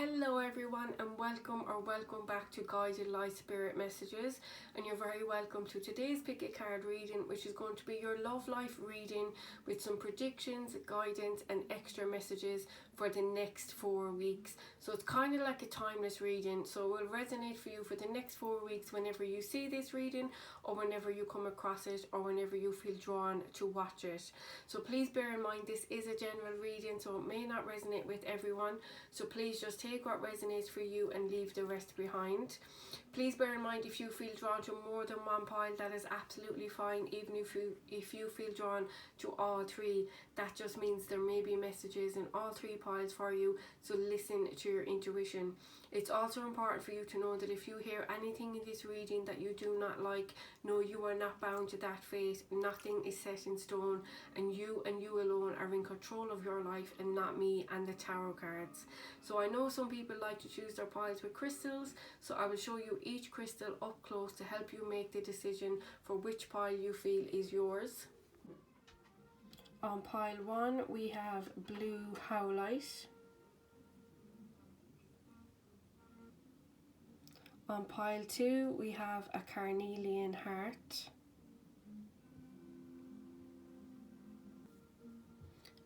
Hello everyone and welcome back to Guided Light Spirit Messages, and you're very welcome to today's pick a card reading, which is going to be your love life reading with some predictions, guidance and extra messages for the next 4 weeks. So it's kind of like a timeless reading, so it will resonate for you for the next 4 weeks whenever you see this reading or whenever you come across it or whenever you feel drawn to watch it. So please bear in mind this is a general reading, so it may not resonate with everyone, so please just take what resonates for you and leave the rest behind. Please bear in mind, if you feel drawn to more than one pile, that is absolutely fine. Even if you feel drawn to all three, that just means there may be messages in all three piles for you, so listen to your intuition. It's also important for you to know that if you hear anything in this reading that you do not like, know you are not bound to that fate. Nothing is set in stone, and you alone are in control of your life, and not me and the tarot cards. So I know some people like to choose their piles with crystals, so I will show you each crystal up close to help you make the decision for which pile you feel is yours. On pile 1 we have blue howlite. On pile 2 we have a carnelian heart.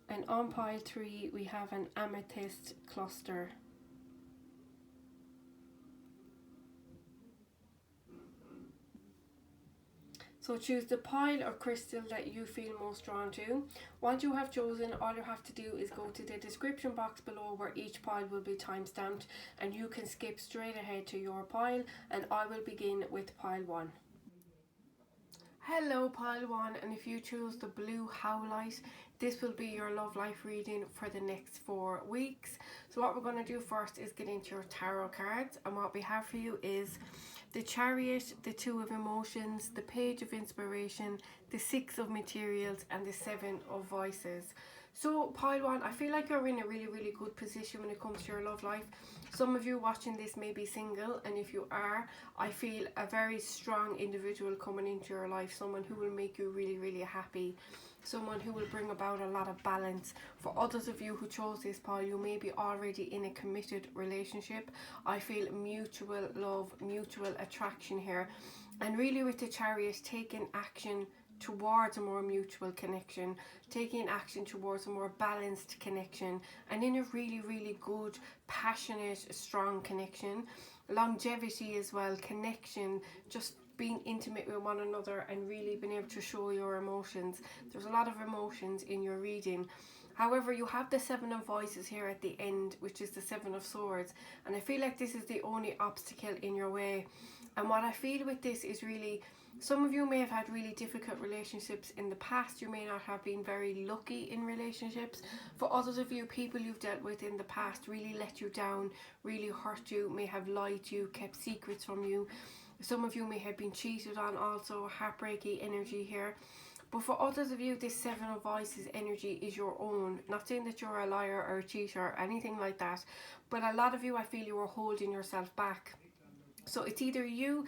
And on pile 3 we have an amethyst cluster. So choose the pile or crystal that you feel most drawn to. Once you have chosen, all you have to do is go to the description box below where each pile will be time-stamped, and you can skip straight ahead to your pile, and I will begin with pile 1. Hello pile 1, and if you choose the blue howlite, this will be your love life reading for the next 4 weeks. So what we're going to do first is get into your tarot cards, and what we have for you is the Chariot, the Two of Emotions, the Page of Inspiration, the Six of Materials and the Seven of Voices. So pile 1, I feel like you're in a really good position when it comes to your love life. Some of you watching this may be single, and if you are, I feel a very strong individual coming into your life, someone who will make you really happy, someone who will bring about a lot of balance. For others of you who chose this pile, you may be already in a committed relationship. I feel mutual love, mutual attraction here, and really with the Chariot, taking action towards a more mutual connection, taking action towards a more balanced connection, and in a really good, passionate, strong connection. Longevity as well, connection, just being intimate with one another and really being able to show your emotions. There's a lot of emotions in your reading. However, you have the Seven of Voices here at the end, which is the Seven of Swords, and I feel like this is the only obstacle in your way. And what I feel with this is really, some of you may have had really difficult relationships in the past. You may not have been very lucky in relationships. For others of you, people you've dealt with in the past really let you down, really hurt you, may have lied to you, kept secrets from you. Some of you may have been cheated on, also heartbreaky energy here. But for others of you, this Seven of Voices energy is your own. Not saying that you're a liar or a cheater or anything like that, but a lot of you, I feel you are holding yourself back. So it's either you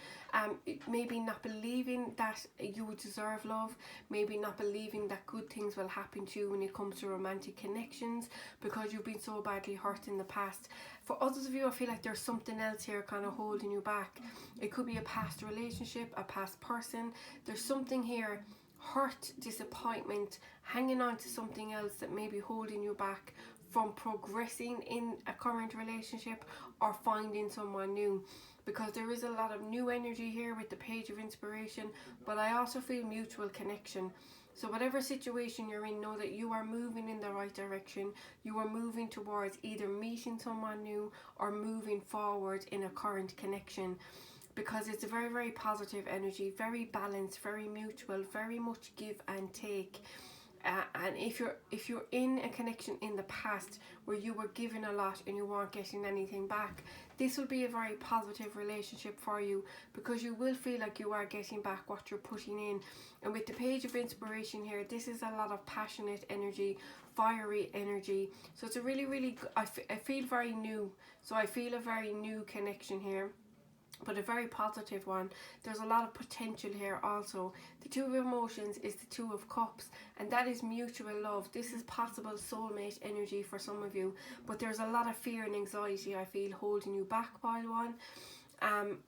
maybe not believing that you would deserve love, maybe not believing that good things will happen to you when it comes to romantic connections because you've been so badly hurt in the past. For others of you, I feel like there's something else here kind of holding you back. It could be a past relationship, a past person. There's something here, hurt, disappointment, hanging on to something else that may be holding you back from progressing in a current relationship or finding someone new. Because there is a lot of new energy here with the Page of Inspiration, but I also feel mutual connection. So whatever situation you're in, know that you are moving in the right direction. You are moving towards either meeting someone new or moving forward in a current connection, because it's a very positive energy, very balanced, very mutual, very much give and take. And if you're in a connection in the past where you were given a lot and you weren't getting anything back, this will be a very positive relationship for you, because you will feel like you are getting back what you're putting in. And with the Page of Inspiration here, this is a lot of passionate energy, fiery energy. So it's a really I feel very new. So I feel a very new connection here. but a very positive one. There's a lot of potential here also. The Two of Emotions is the Two of Cups, and that is mutual love. This is possible soulmate energy for some of you, but there's a lot of fear and anxiety, I feel, holding you back, pile one.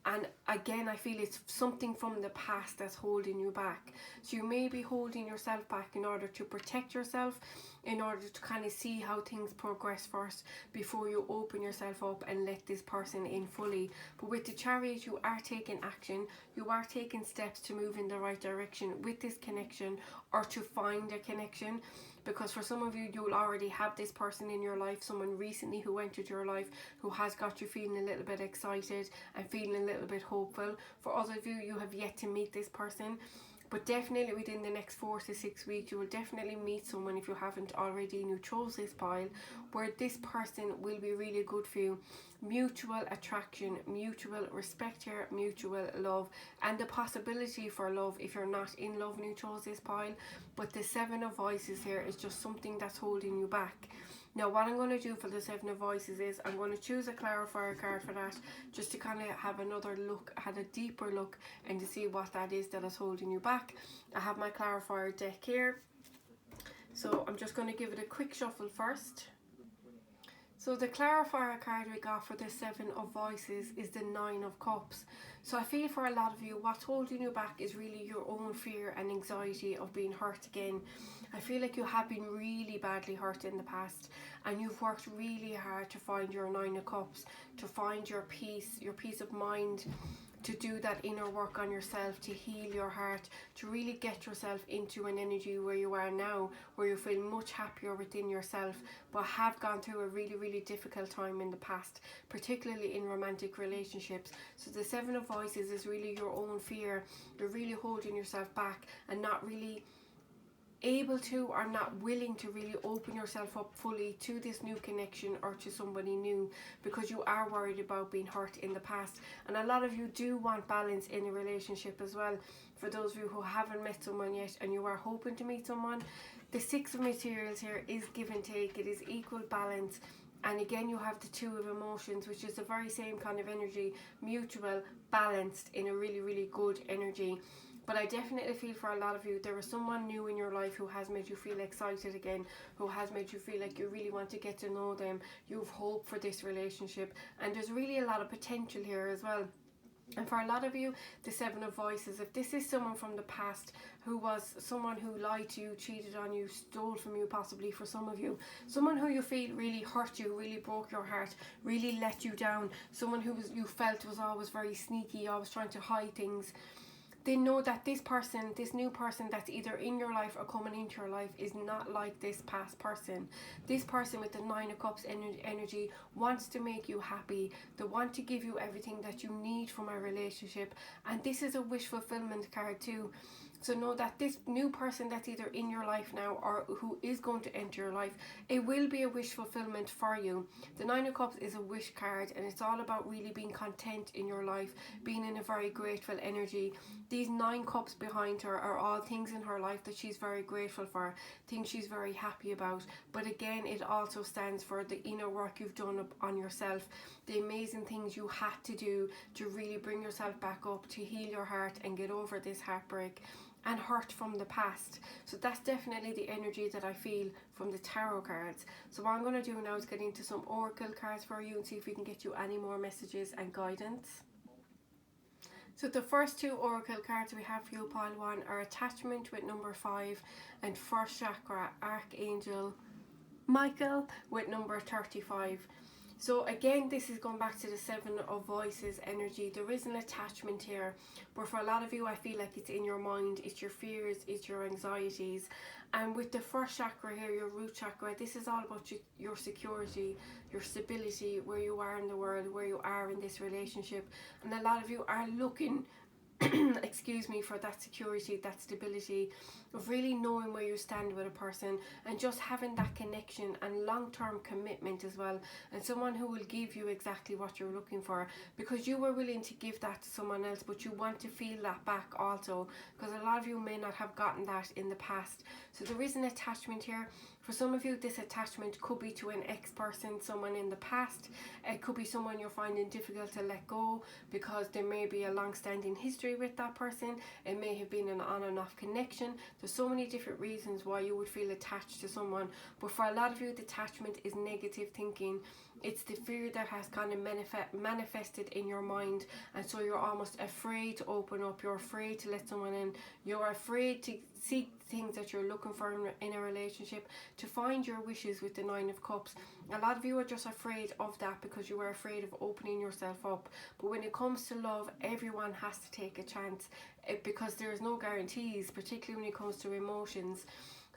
And again, I feel it's something from the past that's holding you back. So you may be holding yourself back in order to protect yourself, in order to kind of see how things progress first before you open yourself up and let this person in fully. But with the Chariot, you are taking action, you are taking steps to move in the right direction with this connection, or to find a connection. Because for some of you, you'll already have this person in your life, someone recently who entered your life, who has got you feeling a little bit excited and feeling a little bit hopeful. For others of you, you have yet to meet this person. But definitely within the next 4 to 6 weeks, you will definitely meet someone, if you haven't already and you chose this pile, where this person will be really good for you. Mutual attraction, mutual respect here, mutual love, and the possibility for love if you're not in love and you chose this pile. But the Seven of Voices here is just something that's holding you back. Now what I'm going to do for the Seven of Voices is I'm going to choose a clarifier card for that, just to kind of have another look, have a deeper look, and to see what that is that is holding you back. I have my clarifier deck here, so I'm just going to give it a quick shuffle first. So the clarifier card we got for the Seven of Voices is the Nine of Cups. So I feel for a lot of you, what's holding you back is really your own fear and anxiety of being hurt again. I feel like you have been really badly hurt in the past, and you've worked really hard to find your Nine of Cups, to find your peace of mind, to do that inner work on yourself, to heal your heart, to really get yourself into an energy where you are now, where you feel much happier within yourself, but have gone through a really difficult time in the past, particularly in romantic relationships. So the Seven of Voices is really your own fear. You're really holding yourself back and not really able to, or not willing to really open yourself up fully to this new connection or to somebody new, because you are worried about being hurt in the past. And a lot of you do want balance in a relationship as well. For those of you who haven't met someone yet and you are hoping to meet someone, the Six of Materials here is give and take. It is equal balance. And again, you have the Two of Emotions, which is the very same kind of energy, mutual, balanced in a really good energy. But I definitely feel for a lot of you, there is someone new in your life who has made you feel excited again, who has made you feel like you really want to get to know them. You have hope for this relationship, and there's really a lot of potential here as well. And for a lot of you, the Seven of Voices, if this is someone from the past who was someone who lied to you, cheated on you, stole from you possibly for some of you, someone who you feel really hurt you, really broke your heart, really let you down, someone who you felt was always very sneaky, always trying to hide things, they know that this person, this new person that's either in your life or coming into your life, is not like this past person. This person with the Nine of Cups energy wants to make you happy. They want to give you everything that you need from a relationship. And this is a wish fulfillment card too. So know that this new person that's either in your life now or who is going to enter your life, it will be a wish fulfillment for you. The Nine of Cups is a wish card, and it's all about really being content in your life, being in a very grateful energy. These 9 cups behind her are all things in her life that she's very grateful for, things she's very happy about. But again, it also stands for the inner work you've done up on yourself, the amazing things you had to do to really bring yourself back up, to heal your heart and get over this heartbreak and hurt from the past. So that's definitely the energy that I feel from the tarot cards. So what I'm going to do now is get into some oracle cards for you and see if we can get you any more messages and guidance. So the first 2 oracle cards we have for you, pile 1, are Attachment with number 5 and First Chakra, Archangel Michael with number 35. So again, this is going back to the Seven of Voices energy. There is an attachment here, but for a lot of you, I feel like it's in your mind, it's your fears, it's your anxieties. And with the first chakra here, your root chakra, this is all about your security, your stability, where you are in the world, where you are in this relationship. And a lot of you are looking excuse me, for that security, that stability of really knowing where you stand with a person and just having that connection and long-term commitment as well, and someone who will give you exactly what you're looking for, because you were willing to give that to someone else, but you want to feel that back also, because a lot of you may not have gotten that in the past. So there is an attachment here. For some of you, this attachment could be to an ex-person, someone in the past. It could be someone you're finding difficult to let go because there may be a long-standing history with that person. It may have been an on and off connection. There's so many different reasons why you would feel attached to someone. But for a lot of you, the attachment is negative thinking. It's the fear that has kind of manifested in your mind, and so you're almost afraid to open up. You're afraid to let someone in. You're afraid to seek things that you're looking for in a relationship, to find your wishes with the Nine of Cups. A lot of you are just afraid of that because you are afraid of opening yourself up. But when it comes to love, everyone has to take a chance, because there is no guarantees, particularly when it comes to emotions.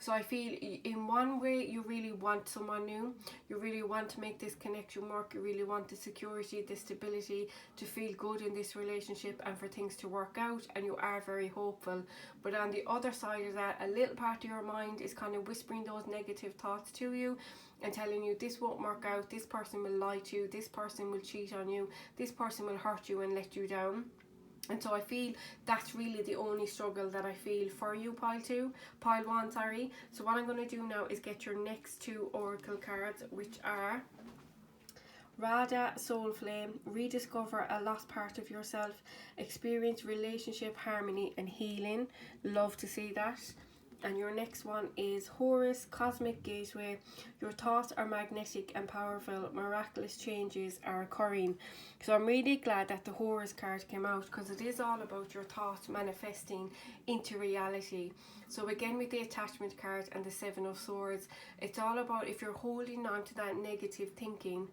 So I feel in one way you really want someone new. You really want to make this connection work. You really want the security, the stability, to feel good in this relationship and for things to work out, and you are very hopeful. But on the other side of that, a little part of your mind is kind of whispering those negative thoughts to you and telling you this won't work out, this person will lie to you, this person will cheat on you, this person will hurt you and let you down. And so I feel that's really the only struggle that I feel for you, pile 1, sorry. So what I'm going to do now is get your next 2 oracle cards, which are Radha, Soul Flame, rediscover a lost part of yourself, experience relationship harmony and healing. Love to see that. And your next one is Horus, Cosmic Gateway. Your thoughts are magnetic and powerful. Miraculous changes are occurring. So I'm really glad that the Horus card came out, because it is all about your thoughts manifesting into reality. So again, with the attachment card and the 7 of Swords, it's all about, if you're holding on to that negative thinking,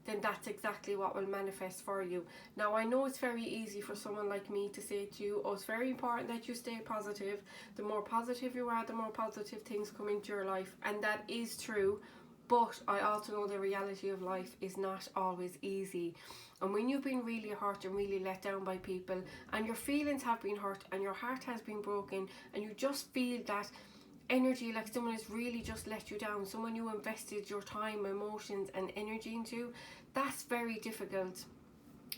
then that's exactly what will manifest for you. Now, I know it's very easy for someone like me to say to you, oh, it's very important that you stay positive. The more positive you are, the more positive things come into your life. And that is true. But I also know the reality of life is not always easy. And when you've been really hurt and really let down by people, and your feelings have been hurt and your heart has been broken, and you just feel that energy, like someone has really just let you down, someone you invested your time, emotions and energy into, that's very difficult.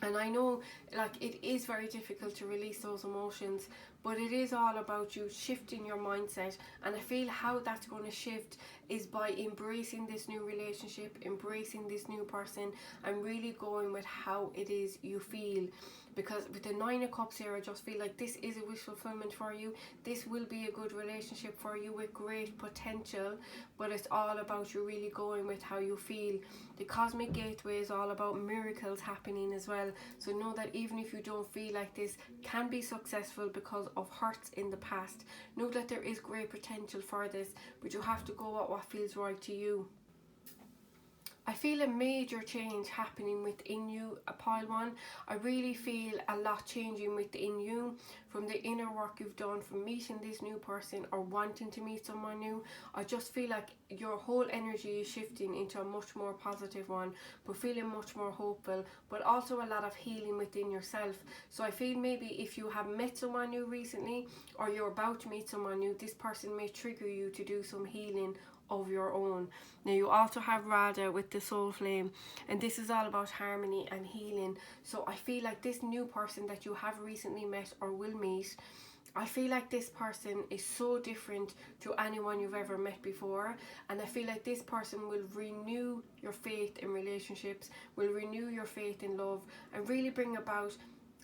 And I know, like, it is very difficult to release those emotions, but it is all about you shifting your mindset. And I feel how that's going to shift is by embracing this new relationship, embracing this new person, and really going with how it is you feel. Because with the 9 of Cups here, I just feel like this is a wish fulfillment for you. This will be a good relationship for you with great potential, but it's all about you really going with how you feel. The Cosmic Gateway is all about miracles happening as well. So know that even if you don't feel like this can be successful because of hurts in the past, know that there is great potential for this, but you have to go at what feels right to you. I feel a major change happening within you, pile 1. I really feel a lot changing within you from the inner work you've done, from meeting this new person or wanting to meet someone new. I just feel like your whole energy is shifting into a much more positive one, but feeling much more hopeful, but also a lot of healing within yourself. So I feel maybe if you have met someone new recently, or you're about to meet someone new, this person may trigger you to do some healing of your own. Now you also have Radha with the Soul Flame, and this is all about harmony and healing. So I feel like this new person that you have recently met or will meet, I feel like this person is so different to anyone you've ever met before, and I feel like this person will renew your faith in relationships, will renew your faith in love, and really bring about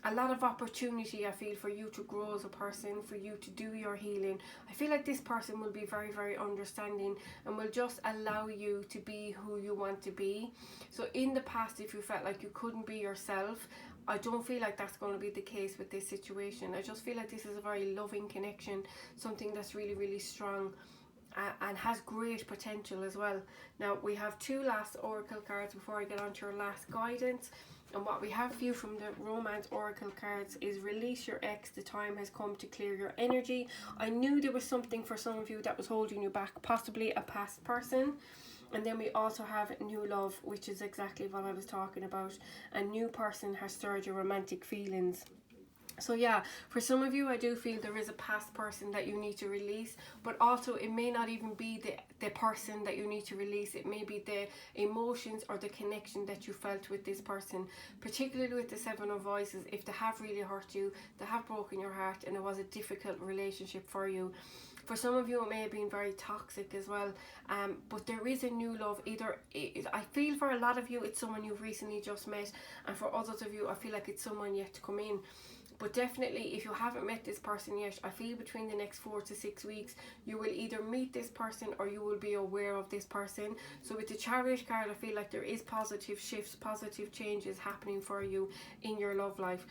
a lot of opportunity, I feel, for you to grow as a person, for you to do your healing. I feel like this person will be very, very understanding and will just allow you to be who you want to be. So in the past, if you felt like you couldn't be yourself, I don't feel like that's going to be the case with this situation. I just feel like this is a very loving connection, something that's really, really strong and has great potential as well. Now we have 2 last oracle cards before I get on to your last guidance. And what we have for you from the Romance Oracle cards is release your ex. The time has come to clear your energy. I knew there was something for some of you that was holding you back, possibly a past person. And then we also have new love, which is exactly what I was talking about. A new person has stirred your romantic feelings. So yeah, for some of you, I do feel there is a past person that you need to release, but also it may not even be the person that you need to release. It may be the emotions or the connection that you felt with this person, particularly with the 7 of Voices. If they have really hurt you, they have broken your heart, and it was a difficult relationship for you. For some of you it may have been very toxic as well, but there is a new love. Either I feel for a lot of you it's someone you've recently just met, and for others of you I feel like it's someone yet to come in. But definitely, if you haven't met this person yet, I feel between the next 4 to 6 weeks, you will either meet this person or you will be aware of this person. So with the Chariot card, I feel like there is positive shifts, positive changes happening for you in your love life.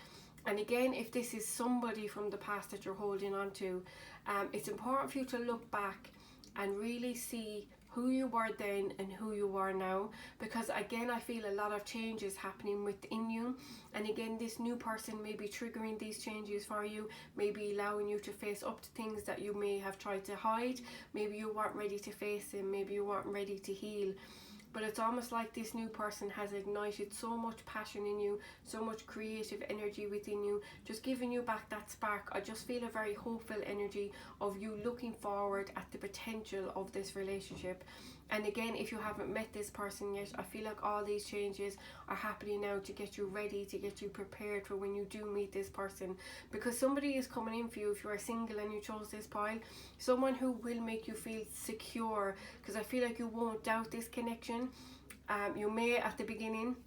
And again, if this is somebody from the past that you're holding on to, it's important for you to look back and really see who you were then and who you are now, because again I feel a lot of changes happening within you, and again this new person may be triggering these changes for you, maybe allowing you to face up to things that you may have tried to hide. Maybe you weren't ready to face them, maybe you weren't ready to heal. But it's almost like this new person has ignited so much passion in you, so much creative energy within you, just giving you back that spark. I just feel a very hopeful energy of you looking forward at the potential of this relationship. And again, if you haven't met this person yet, I feel like all these changes are happening now to get you ready, to get you prepared for when you do meet this person. Because somebody is coming in for you, if you are single and you chose this pile, someone who will make you feel secure, because I feel like you won't doubt this connection. You may at the beginning,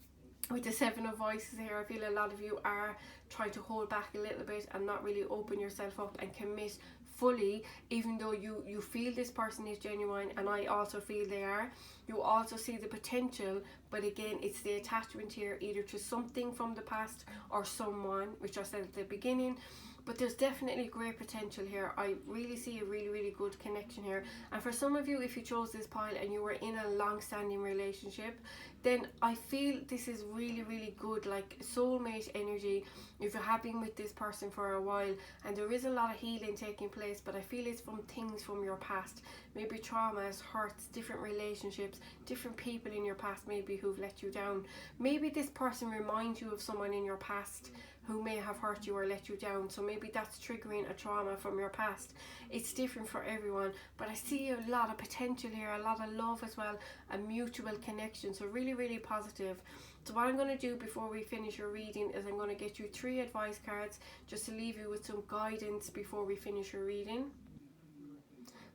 with the 7 of Voices here, I feel a lot of you are trying to hold back a little bit and not really open yourself up and commit fully, even though you feel this person is genuine, and I also feel they are. You also see the potential, but again it's the attachment here, either to something from the past or someone, which I said at the beginning. But there's definitely great potential here. I really see a really good connection here. And for some of you, if you chose this pile and you were in a long-standing relationship, then I feel this is really good, like soulmate energy. If you have been with this person for a while, and there is a lot of healing taking place, but I feel it's from things from your past, maybe traumas, hurts, different relationships, different people in your past maybe who've let you down. Maybe this person reminds you of someone in your past who may have hurt you or let you down, so maybe that's triggering a trauma from your past. It's different for everyone, but I see a lot of potential here, a lot of love as well, a mutual connection, so really positive. So what I'm going to do before we finish your reading is I'm going to get you 3 advice cards just to leave you with some guidance before we finish your reading.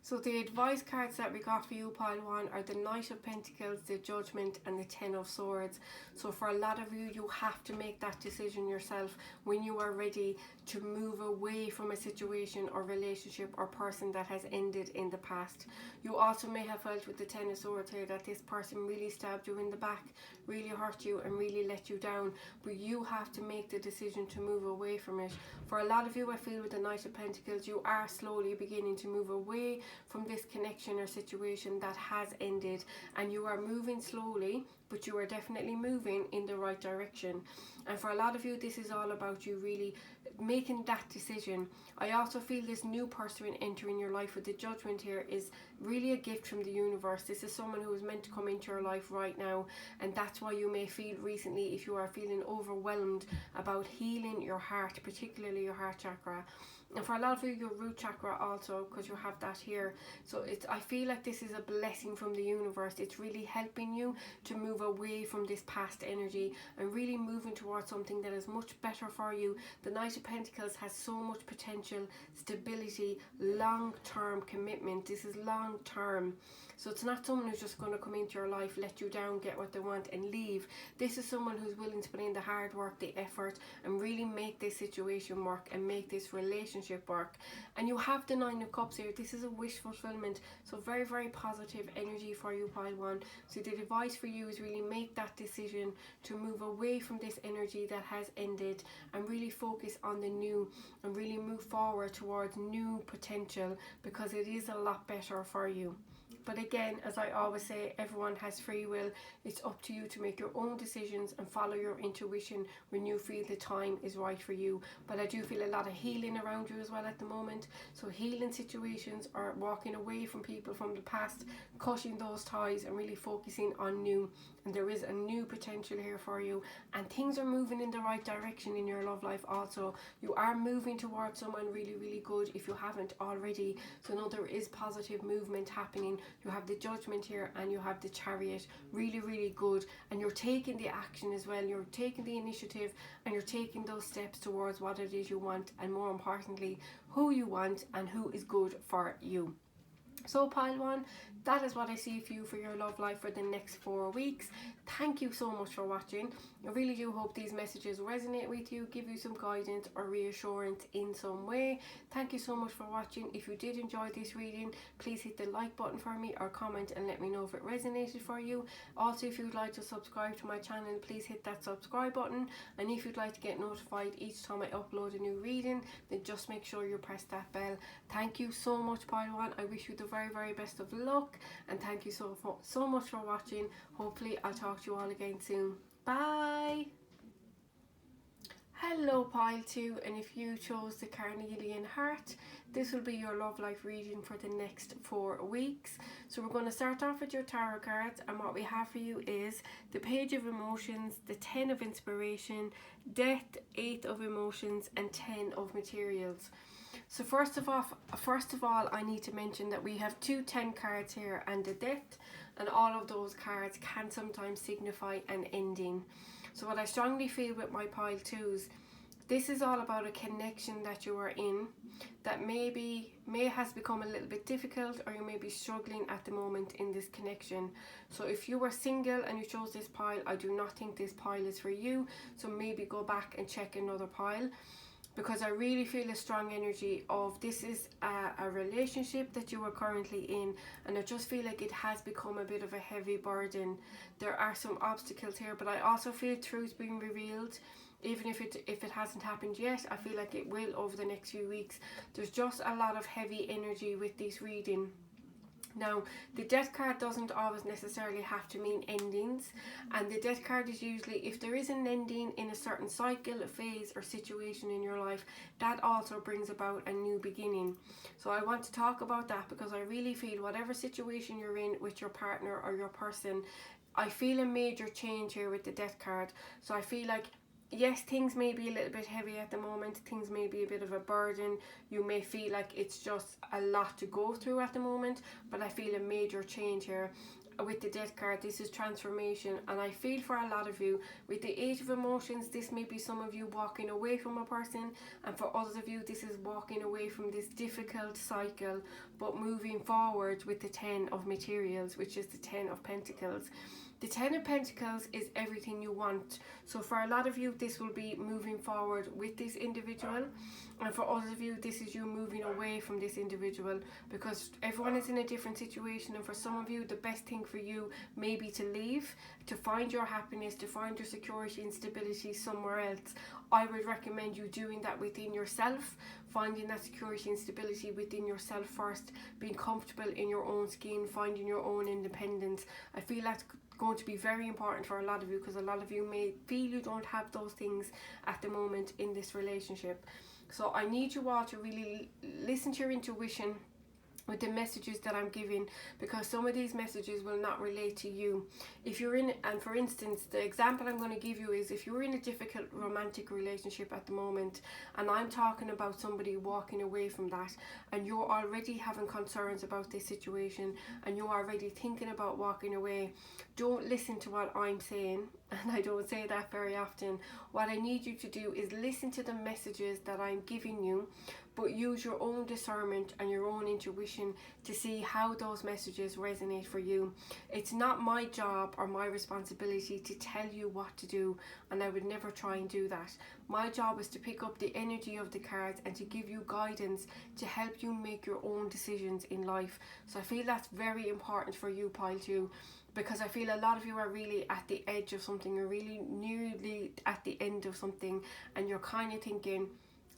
So the advice cards that we got for you, pile 1, are the Knight of Pentacles, the Judgment, and the 10 of Swords. So for a lot of you, you have to make that decision yourself when you are ready to move away from a situation or relationship or person that has ended in the past. You also may have felt with the 10 of Swords here that this person really stabbed you in the back, really hurt you and really let you down, but you have to make the decision to move away from it. For a lot of you, I feel with the Knight of Pentacles, you are slowly beginning to move away from this connection or situation that has ended, and you are moving slowly, but you are definitely moving in the right direction. And for a lot of you, this is all about you really making that decision. I also feel this new person entering your life with the Judgment here is really a gift from the universe. This is someone who is meant to come into your life right now, and that's why you may feel recently, if you are feeling overwhelmed about healing your heart, particularly your heart chakra. And for a lot of you, your root chakra also, because you have that here. So I feel like this is a blessing from the universe. It's really helping you to move away from this past energy and really moving towards something that is much better for you. The Knight of Pentacles has so much potential, stability, long-term commitment. This is long-term. So it's not someone who's just going to come into your life, let you down, get what they want and leave. This is someone who's willing to put in the hard work, the effort, and really make this situation work and make this relationship work. And you have the 9 of Cups here. This is a wish fulfillment. So very positive energy for you, pile 1. So the advice for you is really make that decision to move away from this energy that has ended and really focus on the new and really move forward towards new potential, because it is a lot better for you. But again, as I always say, everyone has free will. It's up to you to make your own decisions and follow your intuition when you feel the time is right for you. But I do feel a lot of healing around you as well at the moment. So healing situations are walking away from people from the past, cutting those ties and really focusing on new. And there is a new potential here for you, and things are moving in the right direction in your love life also. You are moving towards someone really good if you haven't already. So no, there is positive movement happening you have the Judgment here, and you have the Chariot. Really, really good. And you're taking the action as well. You're taking the initiative, and you're taking those steps towards what it is you want, and more importantly, who you want and who is good for you. So pile one, that is what I see for you for your love life for the next 4 weeks. Thank you so much for watching. I really do hope these messages resonate with you, give you some guidance or reassurance in some way. Thank you so much for watching. If you did enjoy this reading, please hit the like button for me or comment and let me know if it resonated for you. Also, if you'd like to subscribe to my channel, please hit that subscribe button. And if you'd like to get notified each time I upload a new reading, then just make sure you press that bell. Thank you so much, pile one. I wish you the very, very best of luck, and thank you so much for watching. Hopefully I'll talk to you all again soon. Bye. Hello pile 2, and if you chose the Carnelian Heart, this will be your love life reading for the next 4 weeks. So we're going to start off with your tarot cards, and what we have for you is the Page of Emotions, the 10 of Inspiration, Death, 8 of Emotions, and 10 of Materials. So first of all, I need to mention that we have 2 10 cards here and a Death, and all of those cards can sometimes signify an ending. So what I strongly feel with my pile 2s, this is all about a connection that you are in that may has become a little bit difficult, or you may be struggling at the moment in this connection. So if you were single and you chose this pile, I do not think this pile is for you. So maybe go back and check another pile, because I really feel a strong energy of this is a relationship that you are currently in, and I just feel like it has become a bit of a heavy burden. There are some obstacles here, but I also feel truth being revealed. Even if it hasn't happened yet, I feel like it will over the next few weeks. There's just a lot of heavy energy with this reading. Now, the Death card doesn't always necessarily have to mean endings, and the Death card is usually, if there is an ending in a certain cycle, phase or situation in your life, that also brings about a new beginning. So I want to talk about that, because I really feel whatever situation you're in with your partner or your person, I feel a major change here with the Death card. So I feel like, yes, things may be a little bit heavy at the moment, things may be a bit of a burden, you may feel like it's just a lot to go through at the moment, but I feel a major change here. With the Death card, this is transformation, and I feel for a lot of you, with the 8 of Emotions, this may be some of you walking away from a person, and for others of you, this is walking away from this difficult cycle, but moving forward with the 10 of Materials, which is the 10 of Pentacles. The 10 of Pentacles is everything you want. So for a lot of you, this will be moving forward with this individual. And for others of you, this is you moving away from this individual, because everyone is in a different situation. And for some of you, the best thing for you may be to leave, to find your happiness, to find your security and stability somewhere else. I would recommend you doing that within yourself, finding that security and stability within yourself first, being comfortable in your own skin, finding your own independence. I feel that's going to be very important for a lot of you, because a lot of you may feel you don't have those things at the moment in this relationship. So I need you all to really listen to your intuition with the messages that I'm giving, because some of these messages will not relate to you. If you're in, and for instance, the example I'm going to give you is if you're in a difficult romantic relationship at the moment, and I'm talking about somebody walking away from that, and you're already having concerns about this situation, and you're already thinking about walking away, don't listen to what I'm saying, and I don't say that very often. What I need you to do is listen to the messages that I'm giving you, but use your own discernment and your own intuition to see how those messages resonate for you. It's not my job or my responsibility to tell you what to do, and I would never try and do that. My job is to pick up the energy of the cards and to give you guidance to help you make your own decisions in life. So I feel that's very important for you, pile 2. Because I feel a lot of you are really at the edge of something, you're really nearly at the end of something, and you're kind of thinking,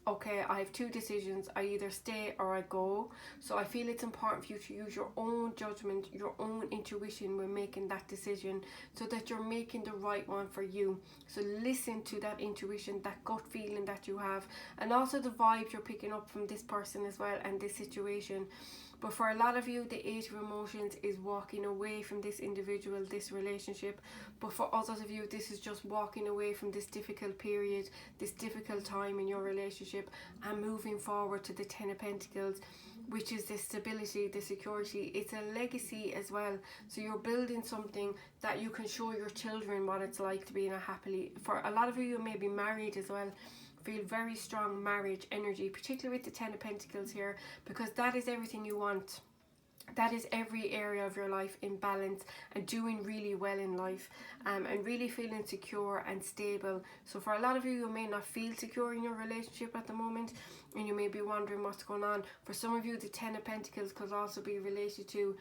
okay, I have 2 decisions, I either stay or I go. So I feel it's important for you to use your own judgment, your own intuition when making that decision, so that you're making the right one for you. So listen to that intuition, that gut feeling that you have, and also the vibes you're picking up from this person as well and this situation. But for a lot of you, the Eight of Emotions is walking away from this individual, this relationship. But for others of you, this is just walking away from this difficult period, this difficult time in your relationship, and moving forward to the Ten of Pentacles, which is the stability, the security. It's a legacy as well. So you're building something that you can show your children what it's like to be in a happily. For a lot of you may be married as well. Feel very strong marriage energy, particularly with the Ten of Pentacles here, because that is everything you want. That is every area of your life in balance and doing really well in life, and really feeling secure and stable. So for a lot of you, you may not feel secure in your relationship at the moment, and you may be wondering what's going on. For some of you, the Ten of Pentacles could also be related to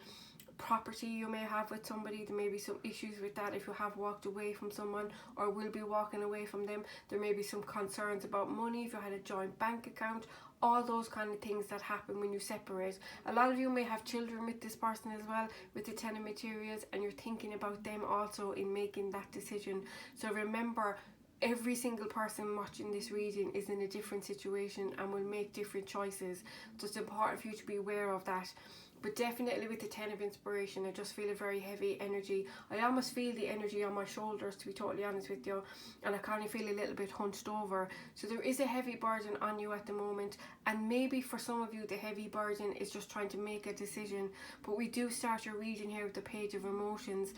property you may have with somebody. There may be some issues with that if you have walked away from someone or will be walking away from them. There may be some concerns about money if you had a joint bank account, all those kind of things that happen when you separate. A lot of you may have children with this person as well, with the Ten of Materials, and you're thinking about them also in making that decision. So remember, every single person watching this reading is in a different situation and will make different choices. So it's important for you to be aware of that. But definitely with the Ten of Inspiration, I just feel a very heavy energy. I almost feel the energy on my shoulders, to be totally honest with you. And I kind of feel a little bit hunched over. So there is a heavy burden on you at the moment. And maybe for some of you, the heavy burden is just trying to make a decision. But we do start your reading here with the Page of Emotions.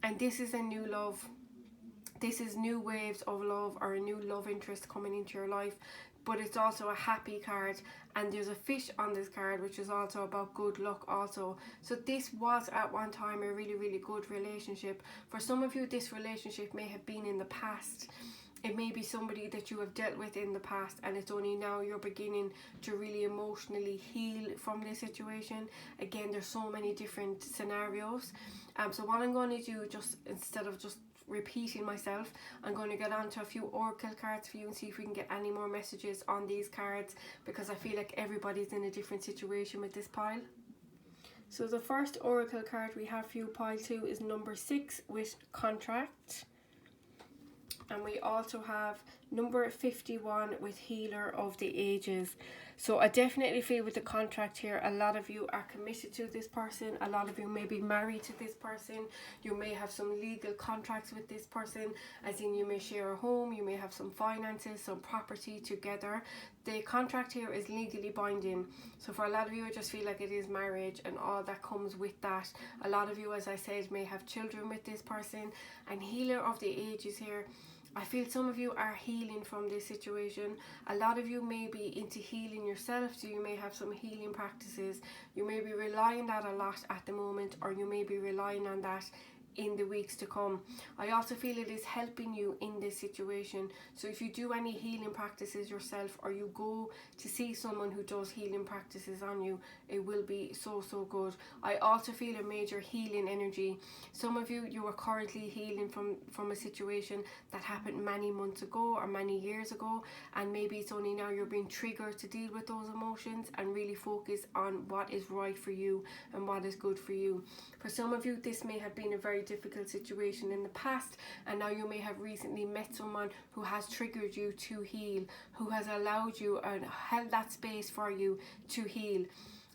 And this is a new love. This is new waves of love, or a new love interest coming into your life. But it's also a happy card, and there's a fish on this card, which is also about good luck also. So this was at one time a really, really good relationship. For some of you, this relationship may have been in the past. It may be somebody that you have dealt with in the past, and it's only now you're beginning to really emotionally heal from this situation. Again, there's so many different scenarios. So what I'm going to do, just instead of just repeating myself, I'm going to get on to a few oracle cards for you and see if we can get any more messages on these cards, because I feel like everybody's in a different situation with this pile. So the first oracle card we have for you, pile 2, is number 6 with contract. And we also have number 51 with Healer of the Ages. So I definitely feel with the contract here, a lot of you are committed to this person. A lot of you may be married to this person. You may have some legal contracts with this person, as in you may share a home, you may have some finances, some property together. The contract here is legally binding. So for a lot of you, I just feel like it is marriage and all that comes with that. A lot of you, as I said, may have children with this person. And Healer of the Ages here, I feel some of you are healing from this situation. A lot of you may be into healing yourself, so you may have some healing practices. You may be relying on that a lot at the moment, or you may be relying on that in the weeks to come. I also feel it is helping you in this situation. So if you do any healing practices yourself, or you go to see someone who does healing practices on you, it will be so good. I also feel a major healing energy. Some of you, you are currently healing from a situation that happened many months ago or many years ago, and maybe it's only now you're being triggered to deal with those emotions and really focus on what is right for you and what is good for you. For some of you, this may have been a very difficult situation in the past, and now you may have recently met someone who has triggered you to heal, who has allowed you and held that space for you to heal.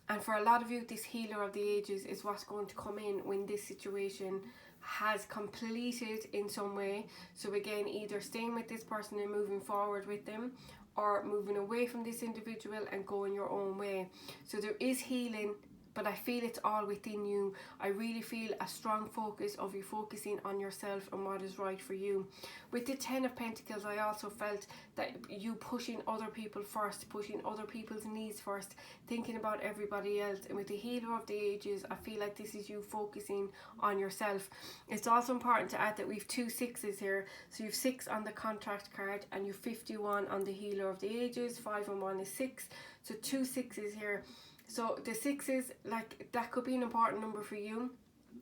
And for a lot of you, this Healer of the Ages is what's going to come in when this situation has completed in some way. So again, either staying with this person and moving forward with them, or moving away from this individual and going your own way. So there is healing, but I feel it's all within you. I really feel a strong focus of you focusing on yourself and what is right for you. With the Ten of Pentacles, I also felt that you pushing other people first, pushing other people's needs first, thinking about everybody else. And with the Healer of the Ages, I feel like this is you focusing on yourself. It's also important to add that we've 2 6s here. So you've 6 on the contract card, and you've 51 on the Healer of the Ages. 5 and 1 is 6. So 2 6s here. So the 6s, like, that could be an important number for you.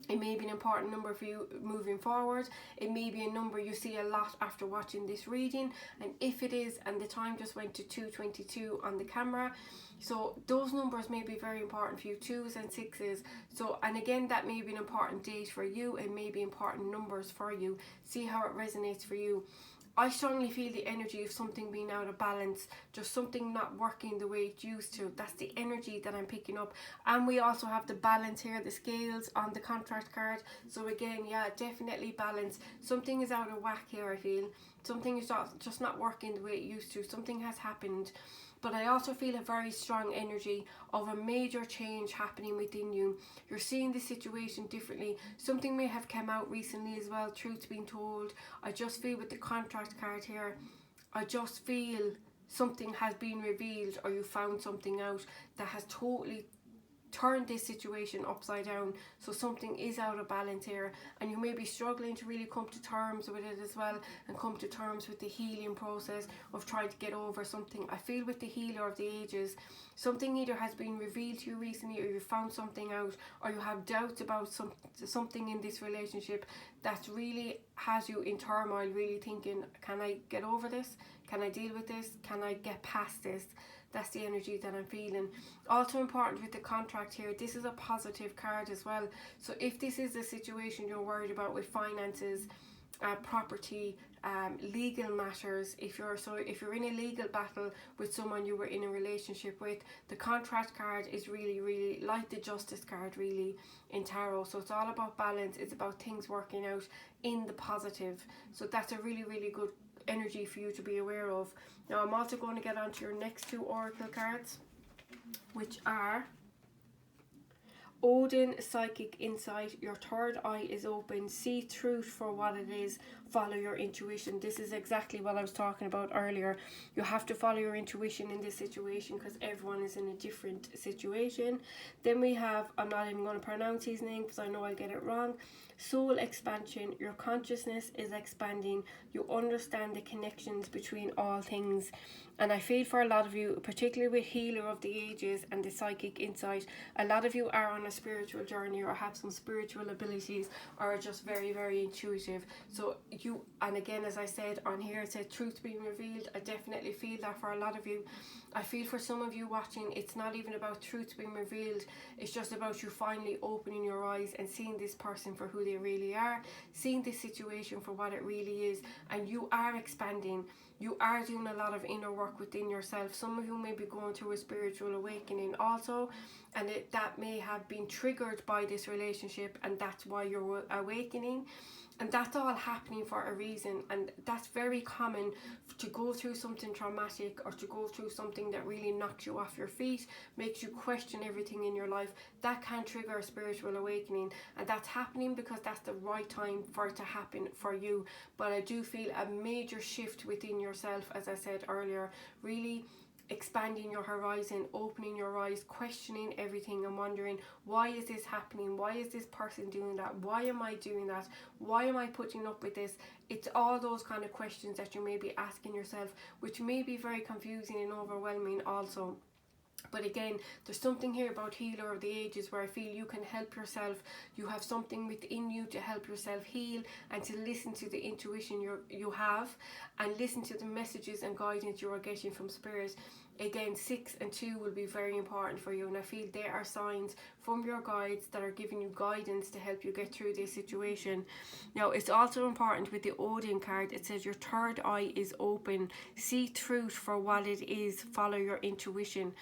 It may be an important number for you moving forward. It may be a number you see a lot after watching this reading. And if it is, and the time just went to 2:22 on the camera, so those numbers may be very important for you, 2s and 6s. So, and again, that may be an important date for you. It may be important numbers for you. See how it resonates for you. I strongly feel the energy of something being out of balance, just something not working the way it used to. That's the energy that I'm picking up. And we also have the balance here, the scales on the contract card. So again, yeah, definitely balance. Something is out of whack here, I feel. Something is just not working the way it used to. Something has happened. But I also feel a very strong energy of a major change happening within you. You're seeing the situation differently. Something may have come out recently as well, truth being told. I just feel with the contract card here, I just feel something has been revealed, or you found something out that has totally turn this situation upside down. So something is out of balance here, and you may be struggling to really come to terms with it as well, and come to terms with the healing process of trying to get over something. I feel with the healer of the ages, something either has been revealed to you recently, or you found something out, or you have doubts about something in this relationship that really has you in turmoil, really thinking, can I get over this? Can I deal with this? Can I get past this? That's the energy that I'm feeling. Also important with the contract here, this is a positive card as well. So if this is the situation you're worried about with finances, property, legal matters, if you're in a legal battle with someone you were in a relationship with, the contract card is really like the justice card really in tarot. So it's all about balance. It's about things working out in the positive. So that's a really good energy for you to be aware of. Now I'm also going to get onto your next two oracle cards, which are Odin, Psychic Insight. Your third eye is open. See truth for what it is. Follow your intuition. This is exactly what I was talking about earlier. You have to follow your intuition in this situation because everyone is in a different situation. Then we have, I'm not even going to pronounce his name because I know I'll get it wrong. Soul expansion. Your consciousness is expanding. You understand the connections between all things. And I feel for a lot of you, particularly with Healer of the Ages and the Psychic Insight, a lot of you are on a spiritual journey or have some spiritual abilities or are just very intuitive. So you, and again, as I said on here, it said truth being revealed. I definitely feel that for a lot of you. I feel for some of you watching, it's not even about truth being revealed. It's just about you finally opening your eyes and seeing this person for who they really are, seeing this situation for what it really is, and you are expanding. You are doing a lot of inner work within yourself. Some of you may be going through a spiritual awakening also, and that may have been triggered by this relationship, and that's why you're awakening. And that's all happening for a reason, and that's very common to go through something traumatic or to go through something that really knocks you off your feet, makes you question everything in your life. That can trigger a spiritual awakening, and that's happening because that's the right time for it to happen for you. But I do feel a major shift within yourself, as I said earlier, really expanding your horizon, opening your eyes, questioning everything and wondering, why is this happening? Why is this person doing that? Why am I doing that? Why am I putting up with this? It's all those kind of questions that you may be asking yourself, which may be very confusing and overwhelming also. But again, there's something here about Healer of the Ages where I feel you can help yourself. You have something within you to help yourself heal and to listen to the intuition you have and listen to the messages and guidance you are getting from Spirit. Again, 6 and 2 will be very important for you, and I feel they are signs from your guides that are giving you guidance to help you get through this situation. Now, it's also important with the Odin card. It says your third eye is open. See truth for what it is. Follow your intuition.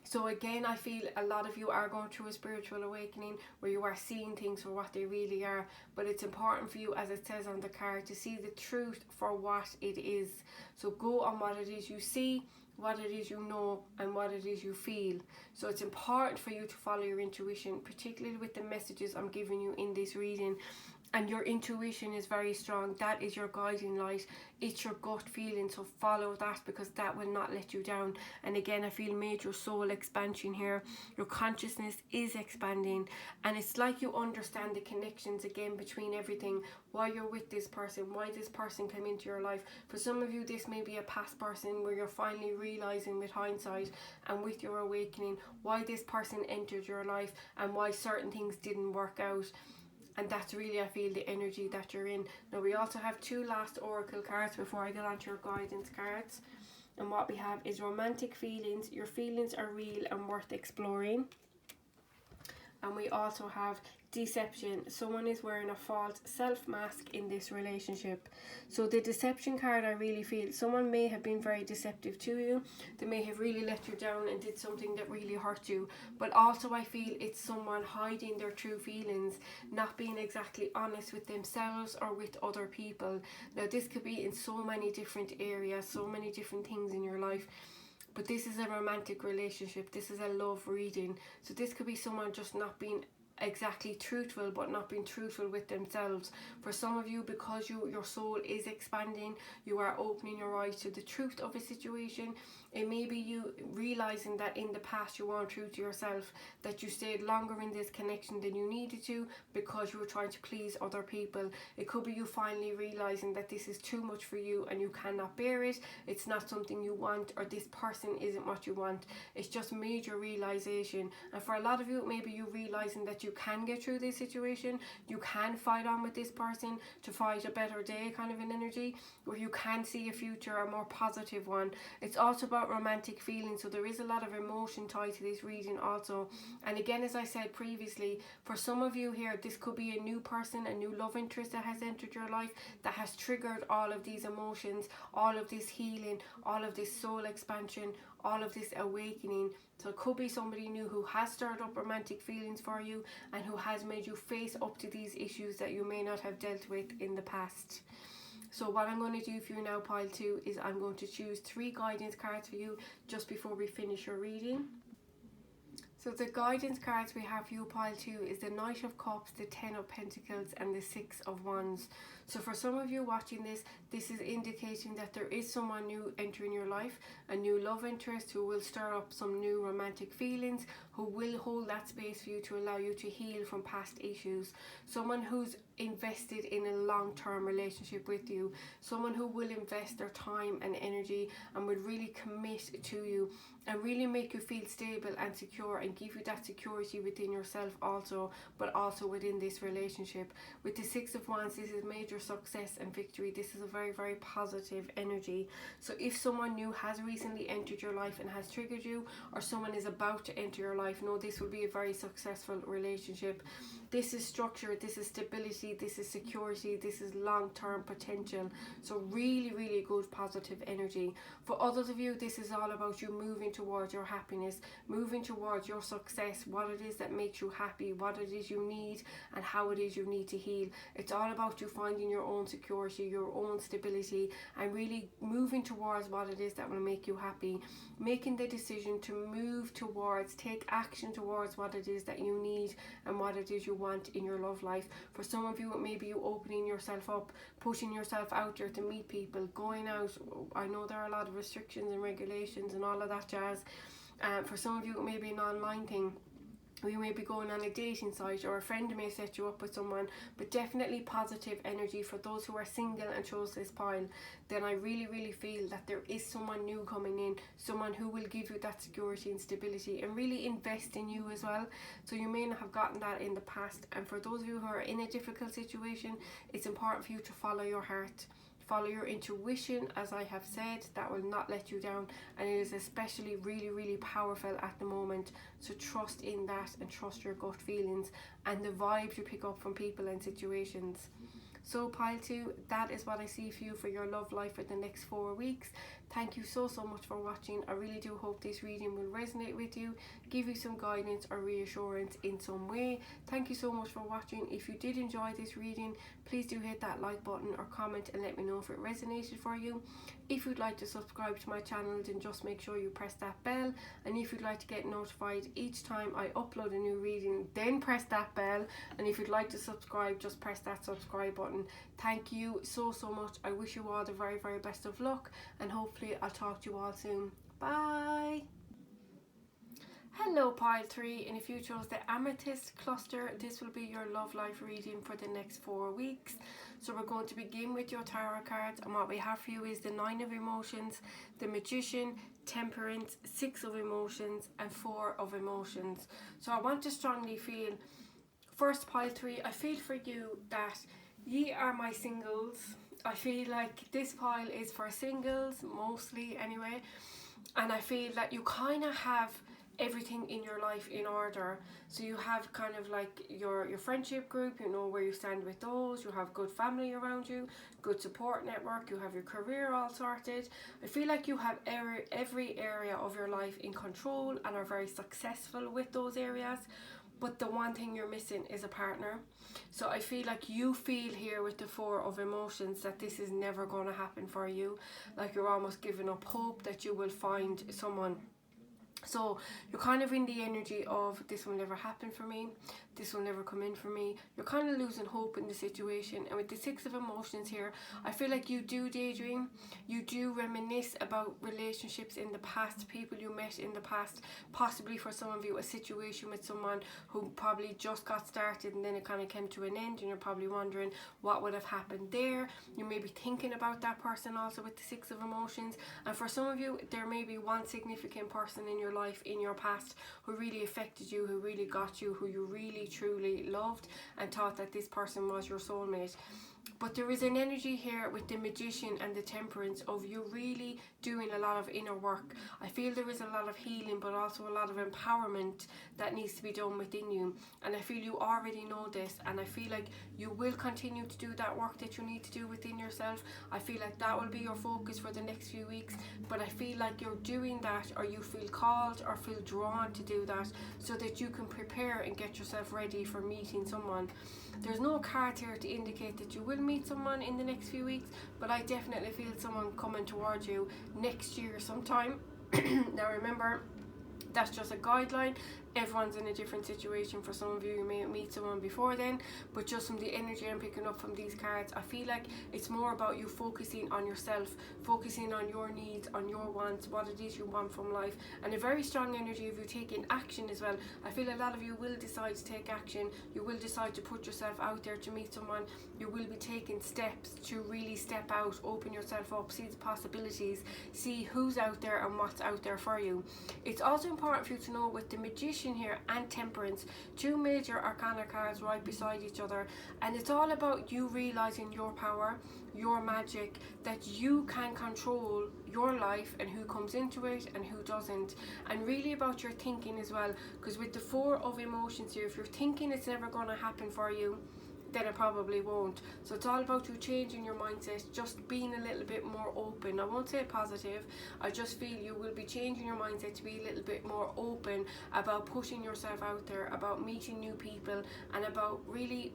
So again, I feel a lot of you are going through a spiritual awakening where you are seeing things for what they really are. But it's important for you, as it says on the card, to see the truth for what it is. So go on what it is you see, what it is you know, and what it is you feel. So it's important for you to follow your intuition, particularly with the messages I'm giving you in this reading. And your intuition is very strong. That is your guiding light. It's your gut feeling. So follow that, because that will not let you down. And again, I feel major soul expansion here. Your consciousness is expanding. And it's like you understand the connections again between everything. Why you're with this person. Why this person came into your life. For some of you, this may be a past person where you're finally realizing with hindsight and with your awakening why this person entered your life and why certain things didn't work out. And that's really, I feel, the energy that you're in. Now, we also have 2 last oracle cards before I get on to your guidance cards. And what we have is romantic feelings. Your feelings are real and worth exploring. and we also have deception. Someone is wearing a false self mask in this relationship. So the deception card, I really feel someone may have been very deceptive to you. They may have really let you down and did something that really hurt you, but also I feel it's someone hiding their true feelings, not being exactly honest with themselves or with other people. Now this could be in so many different areas, so many different things in your life. But this is a romantic relationship. This is a love reading. So this could be someone just not being exactly truthful, but not being truthful with themselves. For some of you, because your soul is expanding, you are opening your eyes to the truth of a situation. It may be you realizing that in the past you weren't true to yourself, that you stayed longer in this connection than you needed to because you were trying to please other people. It could be you finally realizing that this is too much for you and you cannot bear it. It's not something you want, or this person isn't what you want. It's just major realization. And for a lot of you, maybe you realizing that you can get through this situation, you can fight on with this person to fight a better day, kind of an energy where you can see a future, a more positive one. It's also about romantic feelings, so there is a lot of emotion tied to this reading also. And again, as I said previously, for some of you here, this could be a new person, a new love interest that has entered your life, that has triggered all of these emotions, all of this healing, all of this soul expansion, all of this awakening. So it could be somebody new who has stirred up romantic feelings for you and who has made you face up to these issues that you may not have dealt with in the past. So what I'm going to do for you now, pile 2, is I'm going to choose 3 guidance cards for you just before we finish your reading. So the guidance cards we have for you, pile 2, is the Knight of Cups, the 10 of Pentacles, and the 6 of Wands. So for some of you watching this, this is indicating that there is someone new entering your life, a new love interest who will stir up some new romantic feelings, who will hold that space for you to allow you to heal from past issues. Someone who's invested in a long-term relationship with you, someone who will invest their time and energy and would really commit to you and really make you feel stable and secure and give you that security within yourself also, but also within this relationship. With the 6 of Wands, this is major success and victory. This is a very, very positive energy. So if someone new has recently entered your life and has triggered you, or someone is about to enter your life, know this will be a very successful relationship. This is structure, this is stability, this is security, this is long-term potential. So really, really good positive energy. For others of you, this is all about you moving towards your happiness, moving towards your success, what it is that makes you happy, what it is you need, and how it is you need to heal. It's all about you finding your own security, your own stability, and really moving towards what it is that will make you happy. Making the decision to move towards, take action towards what it is that you need and what it is you want in your love life. For some of you, it may be you opening yourself up, pushing yourself out there to meet people, going out. I know there are a lot of restrictions and regulations and all of that jazz. For some of you, it may be an online thing. You may be going on a dating site, or a friend may set you up with someone, but definitely positive energy for those who are single and chose this pile. Then I really, really feel that there is someone new coming in, someone who will give you that security and stability and really invest in you as well. So you may not have gotten that in the past. And for those of you who are in a difficult situation, it's important for you to follow your heart. Follow your intuition, as I have said, that will not let you down, and it is especially really, really powerful at the moment. So trust in that and trust your gut feelings and the vibes you pick up from people and situations. So pile 2, that is what I see for you for your love life for the next 4 weeks. Thank you so much for watching. I really do hope this reading will resonate with you, give you some guidance or reassurance in some way. Thank you so much for watching. If you did enjoy this reading, please do hit that like button or comment and let me know if it resonated for you. If you'd like to subscribe to my channel, then just make sure you press that bell. And if you'd like to get notified each time I upload a new reading, then press that bell. And if you'd like to subscribe, just press that subscribe button. Thank you so much. I wish you all the very, very best of luck, and hopefully I'll talk to you all soon. Bye. Hello pile 3, and if you chose the Amethyst cluster, this will be your love life reading for the next 4 weeks. So we're going to begin with your tarot cards, and what we have for you is the 9 of Emotions, the Magician, Temperance, 6 of Emotions, and 4 of Emotions. So I want to strongly feel, first pile 3, I feel for you that ye are my singles. I feel like this pile is for singles, mostly anyway, and I feel that you kind of have everything in your life in order. So you have kind of like your friendship group, you know where you stand with those, you have good family around you, good support network, you have your career all sorted. I feel like you have every area of your life in control and are very successful with those areas. But the one thing you're missing is a partner. So I feel like you feel here with the Four of Emotions that this is never going to happen for you. Like you're almost giving up hope that you will find someone. So you're kind of in the energy of this will never happen for me, this will never come in for me. You're kind of losing hope in the situation. And with the Six of Emotions here, I feel like you do daydream, you do reminisce about relationships in the past, people you met in the past, possibly for some of you a situation with someone who probably just got started and then it kind of came to an end, and you're probably wondering what would have happened there. You may be thinking about that person also with the Six of Emotions. And for some of you, there may be one significant person in your life in your past who really affected you, who really got you, who you really truly loved and thought that this person was your soulmate. But there is an energy here with the Magician and the Temperance of you really doing a lot of inner work. I feel there is a lot of healing, but also a lot of empowerment that needs to be done within you. And I feel you already know this, and I feel like you will continue to do that work that you need to do within yourself. I feel like that will be your focus for the next few weeks. But I feel like you're doing that, or you feel called or feel drawn to do that, so that you can prepare and get yourself ready for meeting someone. There's no card here to indicate that you will meet someone in the next few weeks, but I definitely feel someone coming towards you next year sometime. Now remember, that's just a guideline. Everyone's in a different situation. For some of you, you may meet someone before then, but just from the energy I'm picking up from these cards, I feel like it's more about you focusing on yourself, focusing on your needs, on your wants, what it is you want from life, and a very strong energy of you taking action as well. I feel a lot of you will decide to take action. You will decide to put yourself out there to meet someone. You will be taking steps to really step out, open yourself up, see the possibilities, see who's out there and what's out there for you. It's also important for you to know with the Magician here and Temperance, two major arcana cards right beside each other, and it's all about you realizing your power, your magic, that you can control your life and who comes into it and who doesn't, and really about your thinking as well. Because with the Four of Emotions here, if you're thinking it's never going to happen for you, then it probably won't. So it's all about you changing your mindset, just being a little bit more open. I won't say positive, I just feel you will be changing your mindset to be a little bit more open about pushing yourself out there, about meeting new people, and about really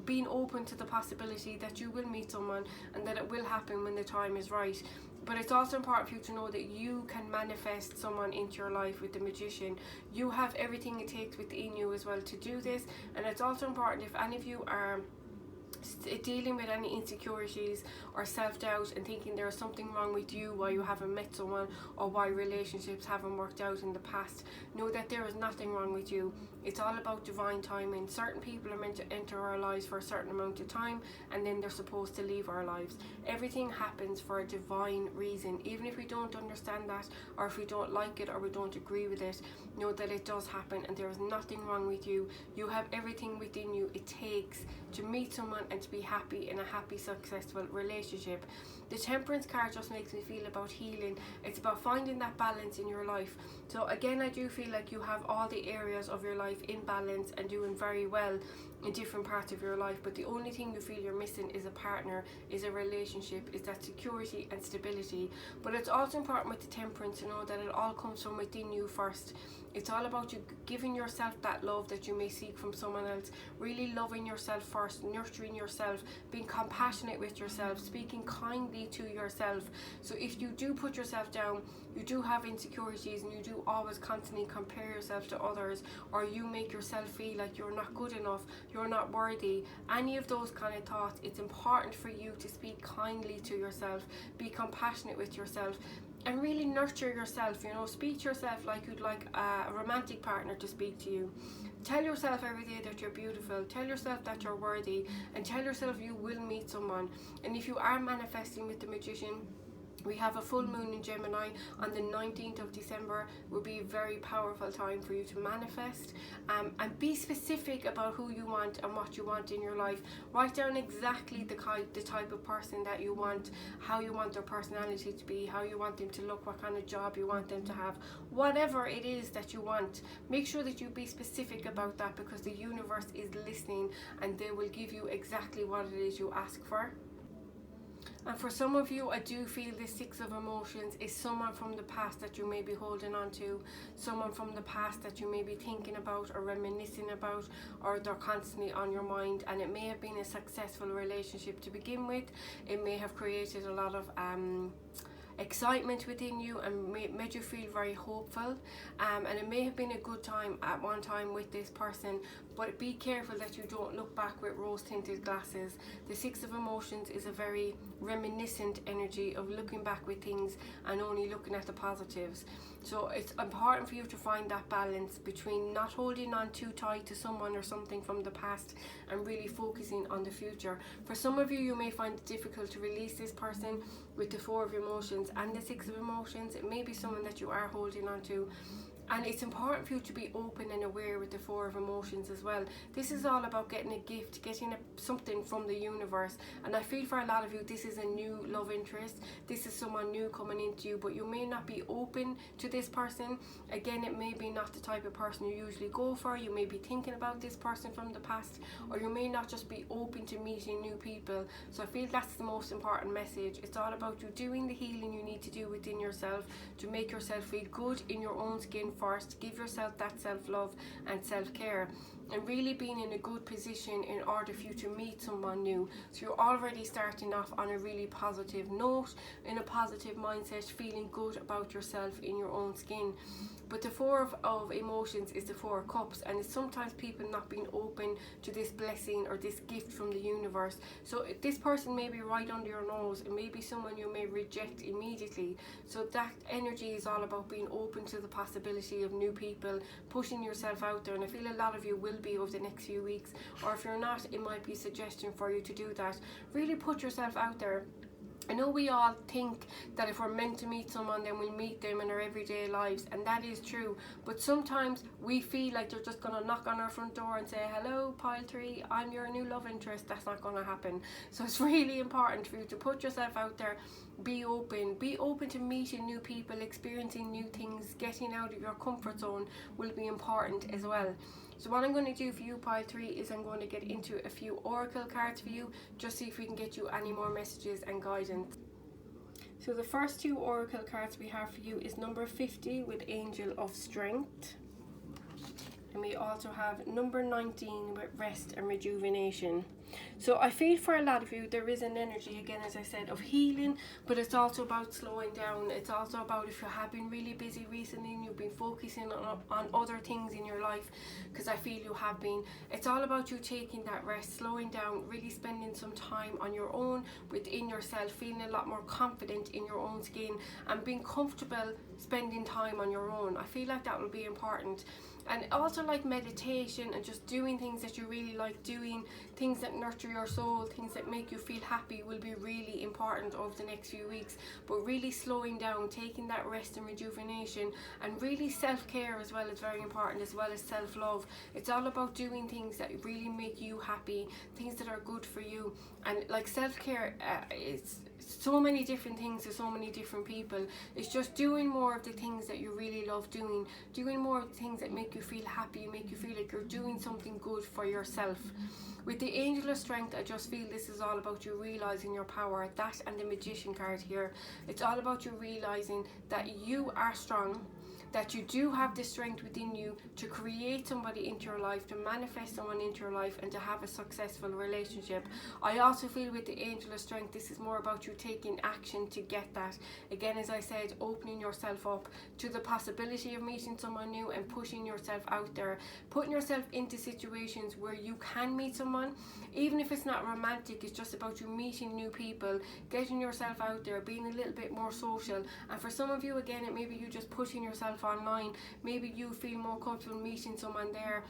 being open to the possibility that you will meet someone and that it will happen when the time is right. But it's also important for you to know that you can manifest someone into your life with the Magician. You have everything it takes within you as well to do this. And it's also important, if any of you are dealing with any insecurities or self-doubt and thinking there's something wrong with you, why you haven't met someone, or why relationships haven't worked out in the past, know that there is nothing wrong with you. It's all about divine timing. Certain people are meant to enter our lives for a certain amount of time, and then they're supposed to leave our lives. Everything happens for a divine reason. Even if we don't understand that, or if we don't like it, or we don't agree with it, know that it does happen, and there is nothing wrong with you. You have everything within you it takes to meet someone and to be happy in a happy, successful relationship. The Temperance card just makes me feel about healing. It's about finding that balance in your life. So again, I do feel like you have all the areas of your life in balance and doing very well in different parts of your life, but the only thing you feel you're missing is a partner, is a relationship, is that security and stability. But it's also important with the Temperance to know that it all comes from within you first. It's all about you giving yourself that love that you may seek from someone else, really loving yourself first, nurturing yourself, being compassionate with yourself, speaking kindly to yourself. So if you do put yourself down, you do have insecurities, and you do always constantly compare yourself to others, or you make yourself feel like you're not good enough, you're not worthy, any of those kind of thoughts, it's important for you to speak kindly to yourself, be compassionate with yourself, and really nurture yourself. You know, speak to yourself like you'd like a romantic partner to speak to you. Tell yourself every day that you're beautiful, tell yourself that you're worthy, and tell yourself you will meet someone. And if you are manifesting with the Magician, We have a full moon in Gemini on the 19th of December. Will be a very powerful time for you to manifest, and be specific about who you want and what you want in your life. Write down exactly the type of person that you want, how you want their personality to be, how you want them to look, what kind of job you want them to have, whatever it is that you want. Make sure that you be specific about that, because the universe is listening and they will give you exactly what it is you ask for. And for some of you, I do feel the Six of Emotions is someone from the past that you may be holding on to, someone from the past that you may be thinking about or reminiscing about, or they're constantly on your mind. And it may have been a successful relationship to begin with. It may have created a lot of excitement within you and made you feel very hopeful, and it may have been a good time at one time with this person, but be careful that you don't look back with rose tinted glasses. The Six of Emotions is a very reminiscent energy of looking back with things and only looking at the positives. So it's important for you to find that balance between not holding on too tight to someone or something from the past and really focusing on the future. For some of you, you may find it difficult to release this person with the Four of Emotions and the Six of Emotions. It may be someone that you are holding on to. And it's important for you to be open and aware with the Four of Emotions as well. This is all about getting a gift, getting something from the universe. And I feel for a lot of you, this is a new love interest. This is someone new coming into you, but you may not be open to this person. Again, it may be not the type of person you usually go for. You may be thinking about this person from the past, or you may not just be open to meeting new people. So I feel that's the most important message. It's all about you doing the healing you need to do within yourself to make yourself feel good in your own skin first. Give yourself that self-love and self-care, and really being in a good position in order for you to meet someone new. So you're already starting off on a really positive note, in a positive mindset, feeling good about yourself in your own skin. But the Four of Emotions is the Four of Cups, and it's sometimes people not being open to this blessing or this gift from the universe. So this person may be right under your nose. It may be someone you may reject immediately. So that energy is all about being open to the possibility of new people, pushing yourself out there. And I feel a lot of you will be over the next few weeks, or if you're not, it might be a suggestion for you to do that. Really put yourself out there. I know we all think that if we're meant to meet someone, then we'll meet them in our everyday lives, and that is true. But sometimes we feel like they're just going to knock on our front door and say, hello, pile 3, I'm your new love interest. That's not going to happen. So it's really important for you to put yourself out there. Be open to meeting new people, experiencing new things. Getting out of your comfort zone will be important as well. So what I'm going to do for you, pile 3, is I'm going to get into a few oracle cards for you, just see if we can get you any more messages and guidance. So the first 2 oracle cards we have for you is number 50 with Angel of Strength, and we also have number 19 with Rest and Rejuvenation. So I feel for a lot of you there is an energy, again as I said, of healing, but it's also about slowing down. It's also about if you have been really busy recently and you've been focusing on other things in your life, because I feel you have been. It's all about you taking that rest, slowing down, really spending some time on your own, within yourself, feeling a lot more confident in your own skin and being comfortable spending time on your own. I feel like that will be important. And also like meditation and just doing things that you really like doing, things that nurture your soul, things that make you feel happy will be really important over the next few weeks. But really slowing down, taking that rest and rejuvenation, and really self-care as well is very important, as well as self-love. It's all about doing things that really make you happy, things that are good for you. And like self-care, it's so many different things to so many different people. It's just doing more of the things that you really love doing more of the things that make you feel happy, make you feel like you're doing something good for yourself. With the Angel of Strength, I just feel this is all about you realizing your power. That and the Magician card here, it's all about you realizing that you are strong, that you do have the strength within you to create somebody into your life, to manifest someone into your life, and to have a successful relationship. I also feel with the Angel of Strength, this is more about you taking action to get that. Again, as I said, opening yourself up to the possibility of meeting someone new and pushing yourself out there, putting yourself into situations where you can meet someone, even if it's not romantic. It's just about you meeting new people, getting yourself out there, being a little bit more social. And for some of you, again, it may be you just putting yourself yourself online. Maybe you feel more comfortable meeting someone there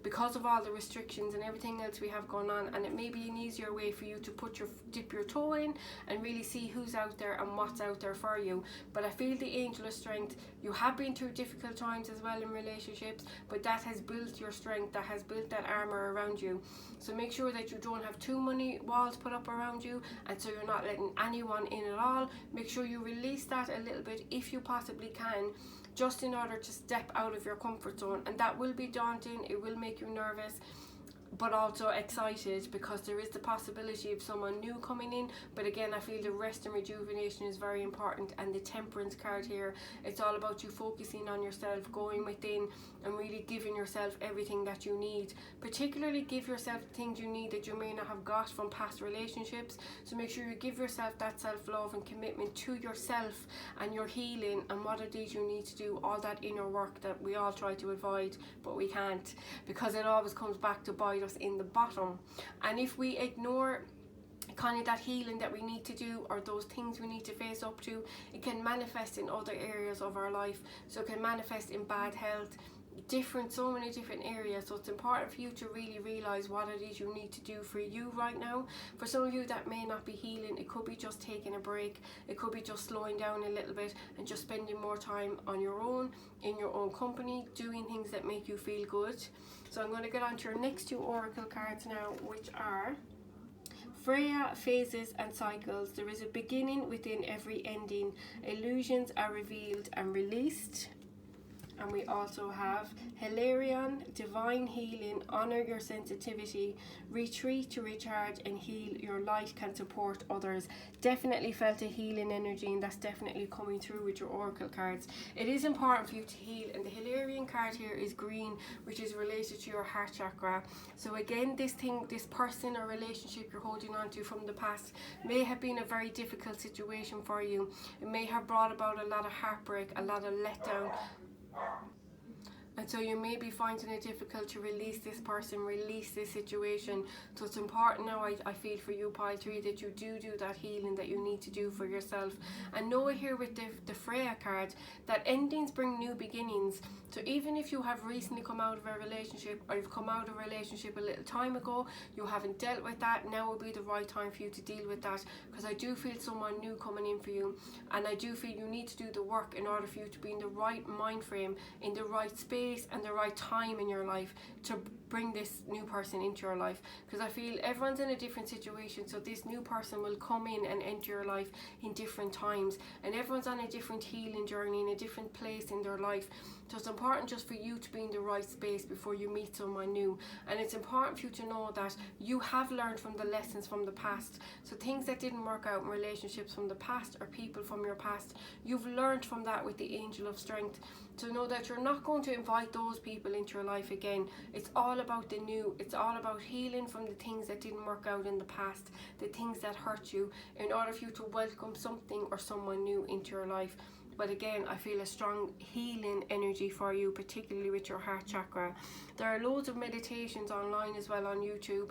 because of all the restrictions and everything else we have going on, and it may be an easier way for you to dip your toe in and really see who's out there and what's out there for you. But I feel the angel of strength, you have been through difficult times as well in relationships, but that has built your strength, that has built that armor around you. So make sure that you don't have too many walls put up around you, and so you're not letting anyone in at all. Make sure you release that a little bit if you possibly can, just in order to step out of your comfort zone. And that will be daunting, it will make you nervous, but also excited, because there is the possibility of someone new coming in. But again, I feel the rest and rejuvenation is very important. And the temperance card here, it's all about you focusing on yourself, going within and really giving yourself everything that you need. Particularly give yourself things you need that you may not have got from past relationships. So make sure you give yourself that self-love and commitment to yourself and your healing and what it is you need to do, all that inner work that we all try to avoid, but we can't, because it always comes back to bite us in the bottom. And if we ignore kind of that healing that we need to do, or those things we need to face up to, it can manifest in other areas of our life. So it can manifest in bad health, so many different areas. So it's important for you to really realize what it is you need to do for you right now. For some of you, that may not be healing, it could be just taking a break, it could be just slowing down a little bit and just spending more time on your own, in your own company, doing things that make you feel good. So I'm going to get on to your next two oracle cards now, which are Freya, Phases and Cycles. There is a beginning within every ending. Illusions are revealed and released. And we also have Hilarion, Divine Healing, Honor Your Sensitivity, Retreat to Recharge and Heal. Your light can support others. Definitely felt a healing energy, and that's definitely coming through with your oracle cards. It is important for you to heal, and the Hilarion card here is green, which is related to your heart chakra. So again, this person or relationship you're holding on to from the past may have been a very difficult situation for you. It may have brought about a lot of heartbreak, a lot of letdown. And so you may be finding it difficult to release this person, release this situation. So it's important now, I feel for you, pile 3, that you do that healing that you need to do for yourself. And know here with the Freya card that endings bring new beginnings. So even if you have recently come out of a relationship, or you've come out of a relationship a little time ago, you haven't dealt with that, now will be the right time for you to deal with that. Because I do feel someone new coming in for you, and I do feel you need to do the work in order for you to be in the right mind frame, in the right space and the right time in your life to bring this new person into your life. Because I feel everyone's in a different situation, so this new person will come in and enter your life in different times, and everyone's on a different healing journey, in a different place in their life. So it's important just for you to be in the right space before you meet someone new. And it's important for you to know that you have learned from the lessons from the past. So things that didn't work out in relationships from the past, or people from your past, you've learned from that with the angel of strength. So know that you're not going to invite those people into your life again. It's all about the new. It's all about healing from the things that didn't work out in the past, the things that hurt you, in order for you to welcome something or someone new into your life. But again, I feel a strong healing energy for you, particularly with your heart chakra. There are loads of meditations online as well on YouTube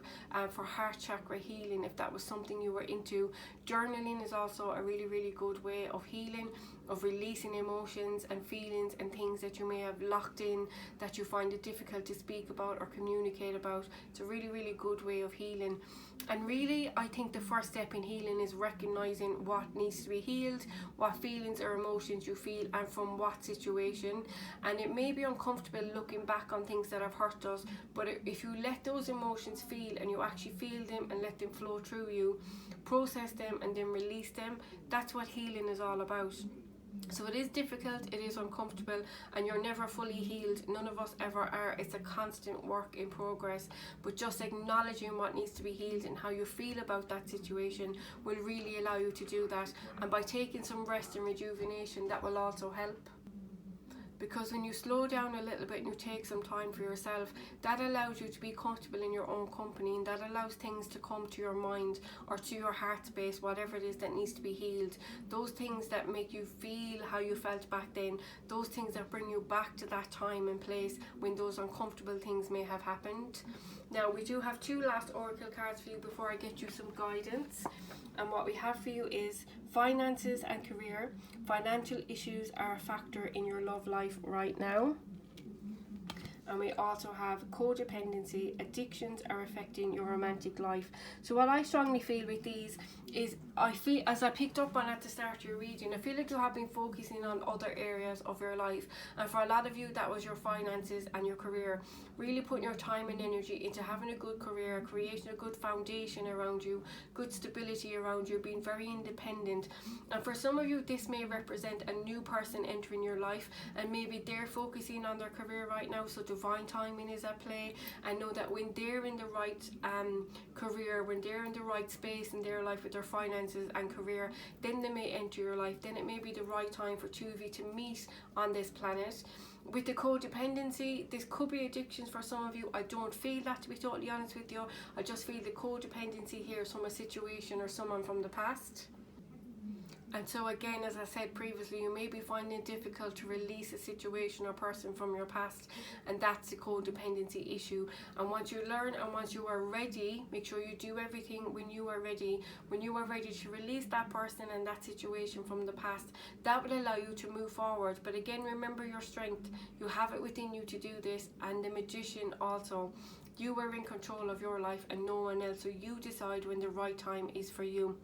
for heart chakra healing, if that was something you were into. Journaling is also a really, really good way of healing, of releasing emotions and feelings and things that you may have locked in, that you find it difficult to speak about or communicate about. It's a really, really good way of healing. And really, I think the first step in healing is recognizing what needs to be healed, what feelings or emotions you feel, and from what situation. And it may be uncomfortable looking back on things that have hurt us, but if you let those emotions feel, and you actually feel them and let them flow through you, process them and then release them, that's what healing is all about. So it is difficult, it is uncomfortable, and you're never fully healed. None of us ever are. It's a constant work in progress. But just acknowledging what needs to be healed and how you feel about that situation will really allow you to do that. And by taking some rest and rejuvenation, that will also help. Because when you slow down a little bit and you take some time for yourself, that allows you to be comfortable in your own company, and that allows things to come to your mind or to your heart space, whatever it is that needs to be healed. Those things that make you feel how you felt back then, those things that bring you back to that time and place when those uncomfortable things may have happened. Now we do have two last oracle cards for you before I get you some guidance. And what we have for you is finances and career. Financial issues are a factor in your love life right now. And we also have codependency. Addictions are affecting your romantic life. So what I strongly feel with these is, I feel, as I picked up on at the start of your reading, I feel like you have been focusing on other areas of your life, and for a lot of you that was your finances and your career. Really putting your time and energy into having a good career, creating a good foundation around you, good stability around you, being very independent. And for some of you, this may represent a new person entering your life, and maybe they're focusing on their career right now, so divine timing is at play. And know that when they're in the right career, when they're in the right space in their life with their finances and career, then they may enter your life. Then it may be the right time for two of you to meet on this planet. With the codependency, this could be addictions for some of you. I don't feel that, to be totally honest with you. I just feel the codependency here is from a situation or someone from the past. And so again, as I said previously, you may be finding it difficult to release a situation or person from your past, and that's the codependency issue. And once you learn and once you are ready, make sure you do everything when you are ready. When you are ready to release that person and that situation from the past, that will allow you to move forward. But again, remember your strength. You have it within you to do this. And the Magician also. You are in control of your life and no one else, so you decide when the right time is for you.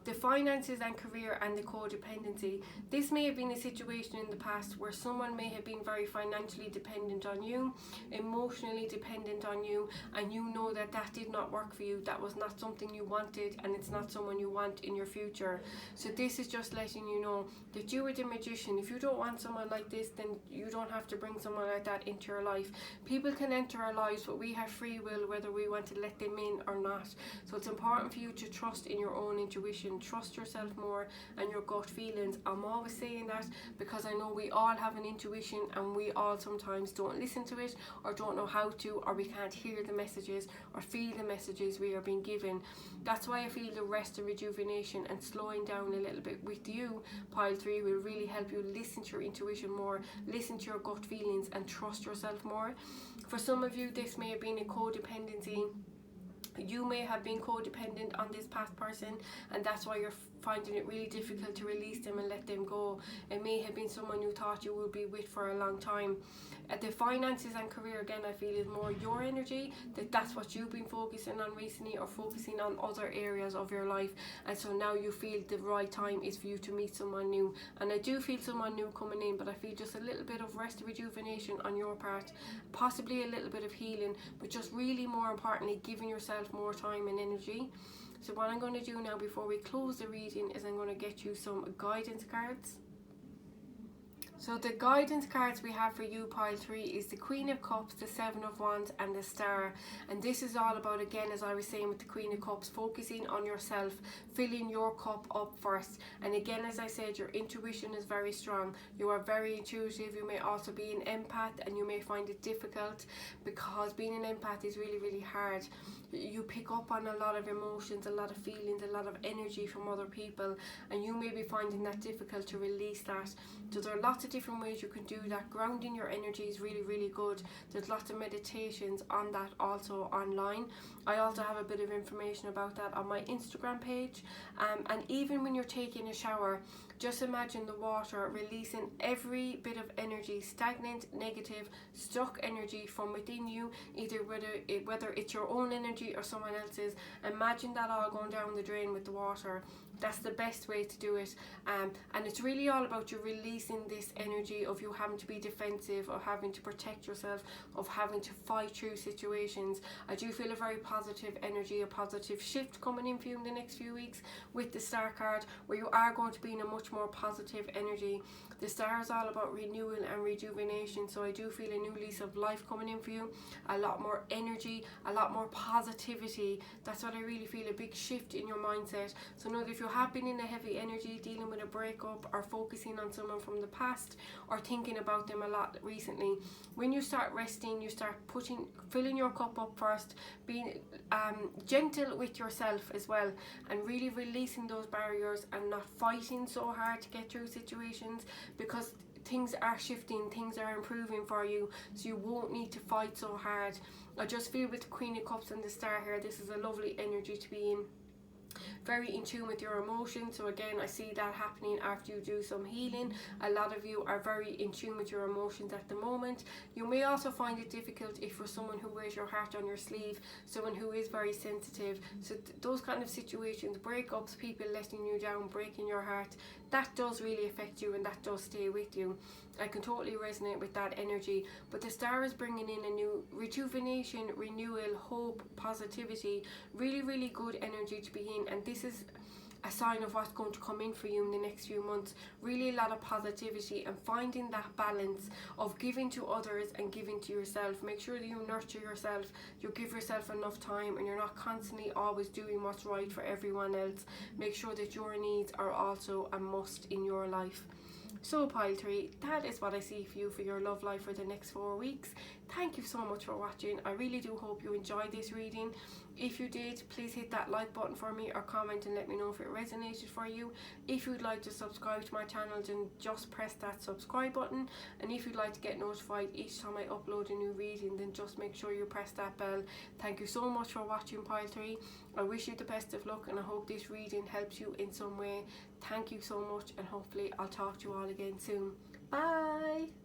The finances and career and the codependency. This may have been a situation in the past where someone may have been very financially dependent on you, emotionally dependent on you, and you know that that did not work for you. That was not something you wanted, and it's not someone you want in your future. So this is just letting you know that you are the Magician. If you don't want someone like this, then you don't have to bring someone like that into your life. People can enter our lives, but we have free will whether we want to let them in or not. So it's important for you to trust in your own intuition. Trust yourself more and your gut feelings. I'm always saying that because I know we all have an intuition, and we all sometimes don't listen to it, or don't know how to, or we can't hear the messages or feel the messages we are being given. That's why I feel the rest and rejuvenation and slowing down a little bit with you, pile 3, will really help you listen to your intuition more, listen to your gut feelings, and trust yourself more. For some of you, this may have been a codependency. You may have been codependent on this past person, and that's why you're finding it really difficult to release them and let them go. It may have been someone you thought you would be with for a long time. At the finances and career, again, I feel is more your energy, that's what you've been focusing on recently, or focusing on other areas of your life, and so now you feel the right time is for you to meet someone new. And I do feel someone new coming in, but I feel just a little bit of rest and rejuvenation on your part, possibly a little bit of healing, but just really more importantly giving yourself more time and energy. So what I'm going to do now before we close the reading is I'm going to get you some guidance cards. So the guidance cards we have for you, pile 3, is the Queen of Cups, the Seven of Wands, and the Star. And this is all about, again, as I was saying with the Queen of Cups, focusing on yourself, filling your cup up first. And again, as I said, your intuition is very strong. You are very intuitive. You may also be an empath, and you may find it difficult because being an empath is really, really hard. You pick up on a lot of emotions, a lot of feelings, a lot of energy from other people, and you may be finding that difficult to release that. So there are lots of different ways you can do that. Grounding your energy is really, really good. There's lots of meditations on that also online. I also have a bit of information about that on my Instagram page. And even when you're taking a shower, just imagine the water releasing every bit of energy, stagnant, negative, stuck energy from within you, either whether it's your own energy or someone else's. Imagine that all going down the drain with the water. That's the best way to do it. And it's really all about you releasing this energy of you having to be defensive, of having to protect yourself, of having to fight through situations. I do feel a very positive energy, a positive shift coming in for you in the next few weeks with the Star card, where you are going to be in a much more positive energy. The Star is all about renewal and rejuvenation, so I do feel a new lease of life coming in for you, a lot more energy, a lot more positivity. That's what I really feel, a big shift in your mindset. So know that if you have been in a heavy energy, dealing with a breakup, or focusing on someone from the past, or thinking about them a lot recently, when you start resting, you start filling your cup up first, being gentle with yourself as well, and really releasing those barriers and not fighting so hard to get through situations, because things are shifting, things are improving for you, so you won't need to fight so hard. I just feel with the Queen of Cups and the Star here, this is a lovely energy to be in. very in tune with your emotions. So again, I see that happening after you do some healing. A lot of you are very in tune with your emotions at the moment. You may also find it difficult if you're someone who wears your heart on your sleeve, someone who is very sensitive. So those kind of situations, breakups, people letting you down, breaking your heart, that does really affect you and that does stay with you. I can totally resonate with that energy, but the star is bringing in a new rejuvenation, renewal, hope, positivity, really, really good energy to be in, and this is a sign of what's going to come in for you in the next few months. Really a lot of positivity and finding that balance of giving to others and giving to yourself. Make sure that you nurture yourself, you give yourself enough time, and you're not constantly always doing what's right for everyone else. Make sure that your needs are also a must in your life. So pile 3, that is what I see for you for your love life for the next 4 weeks. Thank you so much for watching. I really do hope you enjoyed this reading. If you did, please hit that like button for me or comment and let me know if it resonated for you. If you'd like to subscribe to my channel, then just press that subscribe button. And if you'd like to get notified each time I upload a new reading, then just make sure you press that bell. Thank you so much for watching pile 3. I wish you the best of luck and I hope this reading helps you in some way. Thank you so much and hopefully I'll talk to you all again soon. Bye!